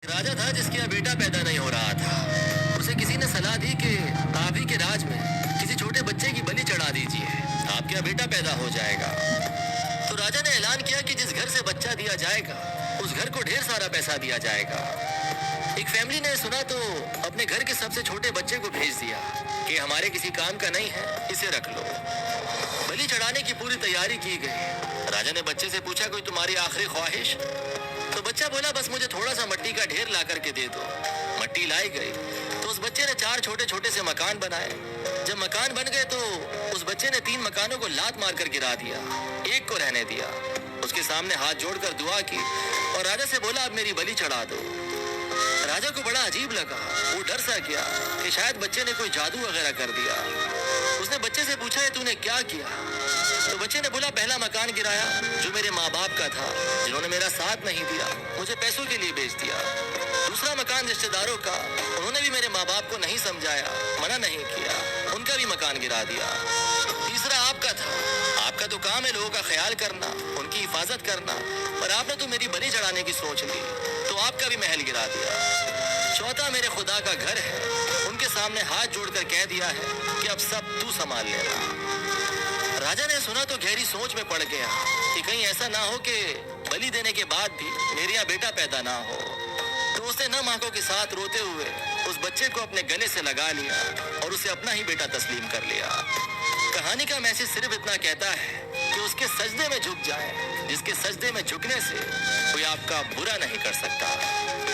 राजा था जिसके यहाँ बेटा पैदा नहीं हो रहा था। उसे किसी ने सलाह दी कि आप ही के राज में किसी छोटे बच्चे की बलि चढ़ा दीजिए, आपके यहाँ बेटा पैदा हो जाएगा। तो राजा ने ऐलान किया कि जिस घर से बच्चा दिया जाएगा उस घर को ढेर सारा पैसा दिया जाएगा। एक फैमिली ने सुना तो अपने घर के सबसे छोटे बच्चे को भेज दिया कि हमारे किसी काम का नहीं है, इसे रख लो। बलि चढ़ाने की पूरी तैयारी की गई। राजा ने बच्चे से पूछा, कोई तुम्हारी आखिरी ख्वाहिश? तो बच्चा बोला, बस मुझे थोड़ा सा मिट्टी का ढेर ला करके दे दो। मिट्टी लाई गई तो उस बच्चे ने 4 छोटे छोटे से मकान बनाए। जब मकान बन गए तो उस बच्चे ने 3 मकानों को लात मार कर गिरा दिया, एक को रहने दिया। उसके सामने हाथ जोड़कर दुआ की और राजा से बोला, अब मेरी बलि चढ़ा दो। राजा को बड़ा अजीब लगा, वो डर सा गया कि शायद बच्चे ने कोई जादू वगैरह कर दिया। उसने बच्चे से पूछा, है तूने क्या किया? तो बच्चे ने बोला, पहला मकान गिराया जो मेरे माँ बाप का था, जिन्होंने मेरा साथ नहीं दिया, मुझे पैसों के लिए बेच दिया। दूसरा मकान रिश्तेदारों का, उन्होंने भी मेरे माँ बाप को नहीं समझाया, मना नहीं किया, उनका भी मकान गिरा दिया। तीसरा आपका था, आपका तो काम है लोगों का ख्याल करना, उनकी हिफाजत करना, पर आपने तो मेरी बलि चढ़ाने की सोच ली तो आपका भी महल गिरा दिया। चौथा मेरे खुदा का घर है, उनके सामने हाथ जोड़कर कह दिया है कि अब सब तू संभाल लेना। राजा ने सुना तो गहरी सोच में पड़ गया कि कहीं ऐसा ना हो कि बलि देने के बाद भी मेरे यहाँ बेटा पैदा ना हो। तो उसने नम आंखों के साथ रोते हुए उस बच्चे को अपने गले से लगा लिया और उसे अपना ही बेटा तस्लीम कर लिया। कहानी का मैसेज सिर्फ इतना कहता है कि उसके सजदे में झुक जाए, जिसके सजदे में झुकने से कोई आपका बुरा नहीं कर सकता।